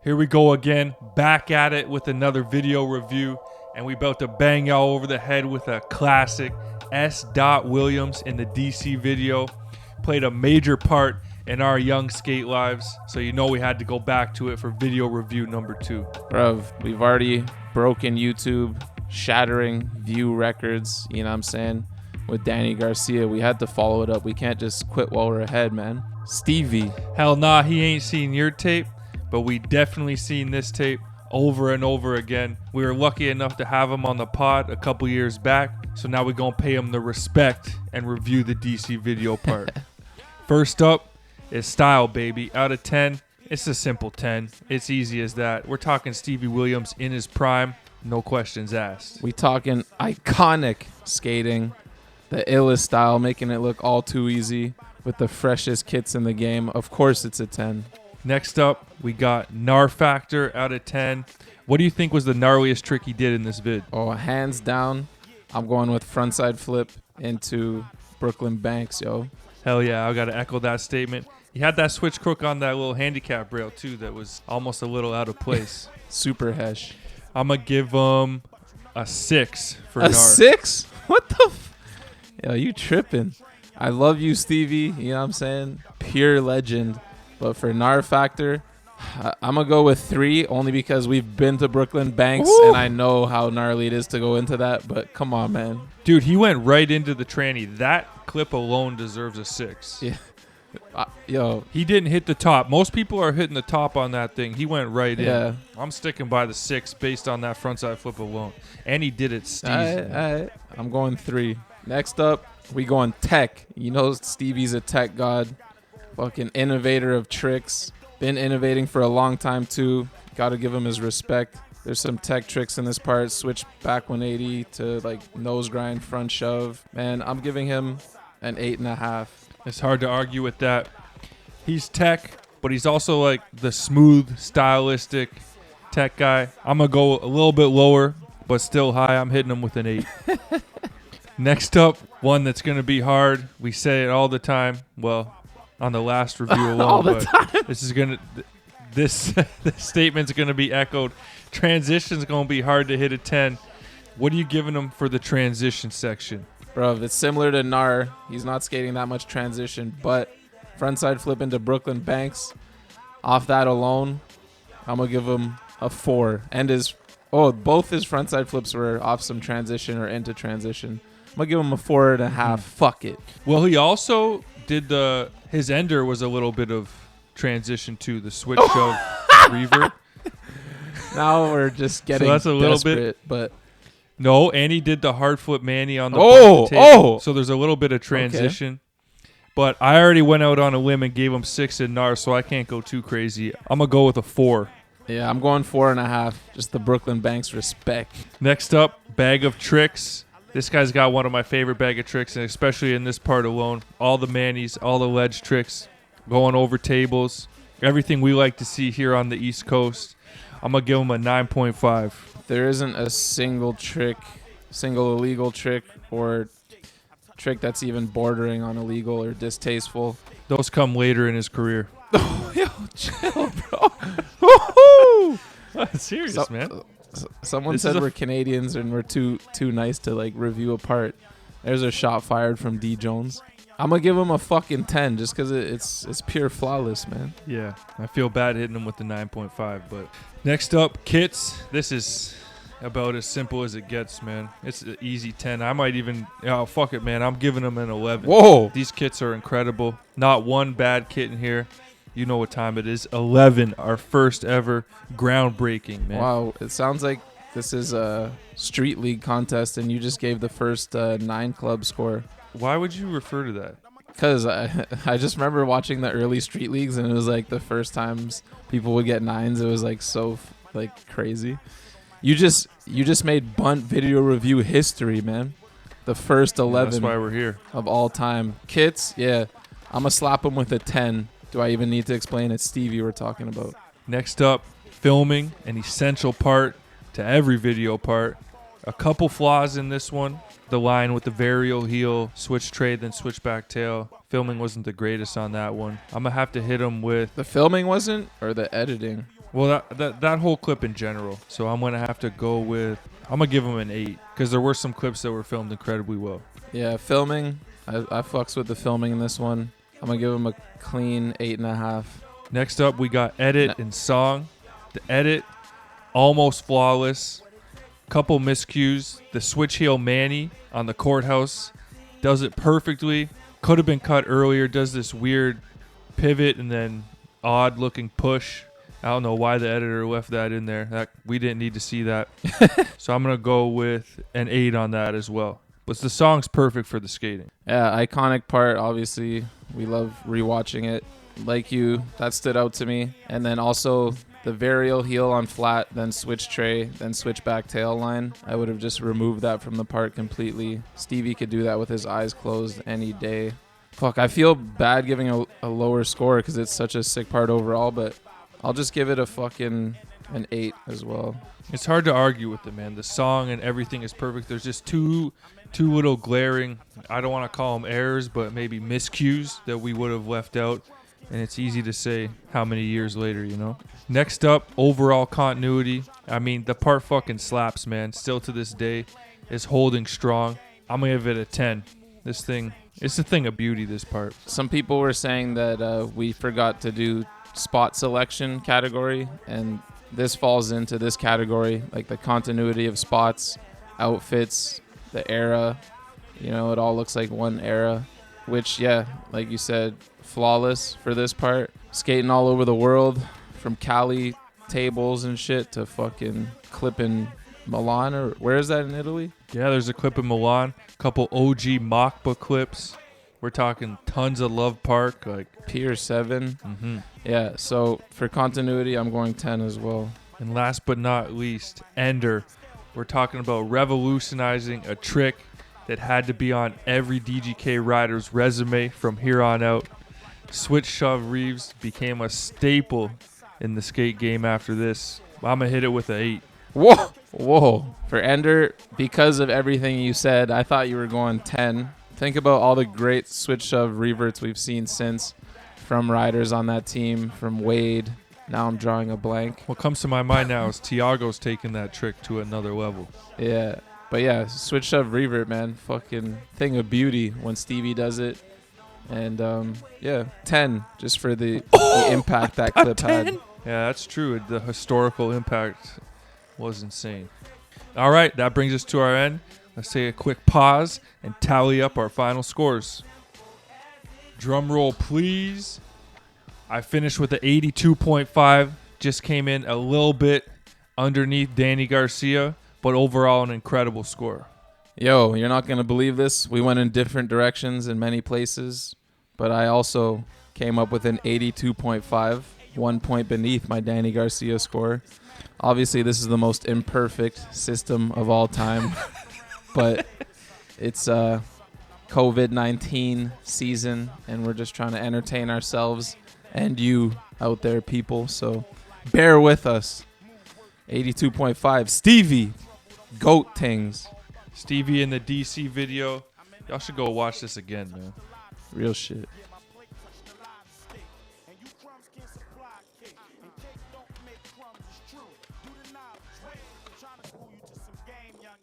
Here we go again, back at it with another video review, and we about to bang y'all over the head with a classic. S. Williams in the DC video played a major part in our young skate lives, so you know we had to go back to it for video review number 2. Bruv, we've already broken YouTube, shattering view records, you know what I'm saying, with Danny Garcia. We had to follow it up. We can't just quit while we're ahead, man. Stevie. Hell nah, he ain't seen your tape, but we definitely seen this tape over and over again. We were lucky enough to have him on the pod a couple years back, so now we're gonna pay him the respect and review the DC video part. First up is Style, baby. Out of 10, it's a simple 10. It's easy as that. We're talking Stevie Williams in his prime, no questions asked. We talking iconic skating, the illest style, making it look all too easy with the freshest kits in the game. Of course it's a 10. Next up, we got Gnar Factor out of 10. What do you think was the gnarliest trick he did in this vid? Oh, hands down, I'm going with frontside flip into Brooklyn Banks, yo. Hell yeah, I got to echo that statement. He had that switch crook on that little handicap rail too that was almost a little out of place. Super hesh. I'm going to give him a 6 for A Gnar. 6? What the Yo, you tripping. I love you, Stevie. You know what I'm saying? Pure legend. But for Gnar Factor, I'm going to go with 3 only because we've been to Brooklyn Banks. Woo! And I know how gnarly it is to go into that. But come on, man. Dude, he went right into the tranny. That clip alone deserves a 6. Yeah. Yo. He didn't hit the top. Most people are hitting the top on that thing. He went right Yeah. in. I'm sticking by the 6 based on that frontside flip alone. And he did it steezy. All right. I'm going 3. Next up, we going tech. You know Stevie's a tech god. Fucking innovator of tricks. Been innovating for a long time too. Got to give him his respect. There's some tech tricks in this part. Switch back 180 to like nose grind, front shove. Man, I'm giving him an 8.5. It's hard to argue with that. He's tech, but he's also like the smooth, stylistic tech guy. I'm going to go a little bit lower, but still high. I'm hitting him with an 8. Next up, one that's going to be hard. We say it all the time. Well, on the last review alone. All the but time. This statement's going to be echoed. Transition's going to be hard to hit a 10. What are you giving him for the transition section? Bro, it's similar to Gnar. He's not skating that much transition, but frontside flip into Brooklyn Banks. Off that alone, I'm going to give him a 4. And both his frontside flips were off some transition or into transition. I'm going to give him a 4.5. Fuck it. Well, he also did his ender was a little bit of transition to the switch shove revert. Now we're just getting So that's a little desperate, bit. But No, and he did the hard flip Manny on the Oh, tape. oh. So there's a little bit of transition. But I already went out on a limb and gave him 6 in Gnar, so I can't go too crazy. I'm going to go with a 4. yeah, I'm going 4.5. Just the Brooklyn Banks respect. Next up, bag of tricks. This guy's got one of my favorite bag of tricks, and especially in this part alone. All the Mannies, all the ledge tricks, going over tables, everything we like to see here on the East Coast. I'm going to give him a 9.5. There isn't a single illegal trick or trick that's even bordering on illegal or distasteful. Those come later in his career. Yo, chill, bro. Woohoo! Serious, man. Someone This said is a we're Canadians and we're too nice to like review a part. There's a shot fired from D Jones. I'm gonna give him a fucking 10 just because it's pure flawless, man. Yeah, I feel bad hitting him with the 9.5. But next up, kits. This is about as simple as it gets, man. It's an easy 10. I might even, fuck it, man. I'm giving him an 11. Whoa. These kits are incredible. Not one bad kit in here. You know what time it is. 11, our first ever groundbreaking, man. Wow, it sounds like this is a street league contest and you just gave the first 9 club score. Why would you refer to that? Because I just remember watching the early street leagues and it was like the first times people would get 9s. It was like so like crazy. You just made Bunt video review history, man. The first 11 That's why we're here. of all time. Kits, yeah. I'm going to slap him with a 10. Do I even need to explain it's Stevie we're talking about? Next up, filming, an essential part to every video part. A couple flaws in this one. The line with the varial heel, switch trade, then switch back tail. Filming wasn't the greatest on that one. I'm going to have to hit him with... The filming wasn't or the editing? Well, that whole clip in general. So I'm gonna have to go with. I'm gonna give him an 8 because there were some clips that were filmed incredibly well. Yeah, filming. I fucks with the filming in this one. I'm gonna give him a clean 8.5. Next up, we got edit and song. The edit, almost flawless. Couple miscues. The switch heel Manny on the courthouse does it perfectly. Could have been cut earlier. Does this weird pivot and then odd looking push. I don't know why the editor left that in there. That we didn't need to see that. So I'm gonna go with an 8 on that as well. But the song's perfect for the skating. Yeah, iconic part. Obviously, we love rewatching it. Like you, that stood out to me. And then also the varial heel on flat, then switch tray, then switch back tail line. I would have just removed that from the part completely. Stevie could do that with his eyes closed any day. Fuck, I feel bad giving a lower score because it's such a sick part overall, but I'll just give it a fucking an 8 as well. It's hard to argue with it, man. The song and everything is perfect. There's just two little glaring, I don't want to call them errors, but maybe miscues that we would have left out. And it's easy to say how many years later, you know? Next up, overall continuity. I mean, the part fucking slaps, man. Still to this day, is holding strong. I'm going to give it a 10. This thing, it's a thing of beauty, this part. Some people were saying that we forgot to do spot selection category, and this falls into this category, like the continuity of spots, outfits, the era. You know, it all looks like one era, which, yeah, like you said, flawless for this part. Skating all over the world, from Cali tables and shit to fucking clipping Milan, or where is that in Italy? Yeah, there's a clip in Milan, couple OG Machba clips. We're talking tons of Love Park, like Pier 7. Mm-hmm. Yeah, so for continuity, I'm going 10 as well. And last but not least, Ender. We're talking about revolutionizing a trick that had to be on every DGK rider's resume from here on out. Switch shove Reeves became a staple in the skate game after this. I'm going to hit it with an 8. Whoa. For Ender, because of everything you said, I thought you were going 10. Think about all the great switch shove reverts we've seen since, from riders on that team, from Wade. Now I'm drawing a blank. What comes to my mind now is Tiago's taking that trick to another level. Yeah. But yeah, switch shove revert, man. Fucking thing of beauty when Stevie does it. And yeah, 10 just for the impact that clip had. Yeah, that's true. The historical impact was insane. All right, that brings us to our end. Let's take a quick pause and tally up our final scores. Drum roll, please. I finished with an 82.5. Just came in a little bit underneath Danny Garcia, but overall an incredible score. Yo, you're not going to believe this. We went in different directions in many places, but I also came up with an 82.5, 1 point beneath my Danny Garcia score. Obviously, this is the most imperfect system of all time, but it's COVID-19 season, and we're just trying to entertain ourselves and you out there, people. So bear with us. 82.5. Stevie, goat things. Stevie in the DC video. Y'all should go watch this again, man. Real shit. Trying to fool you to some game, young.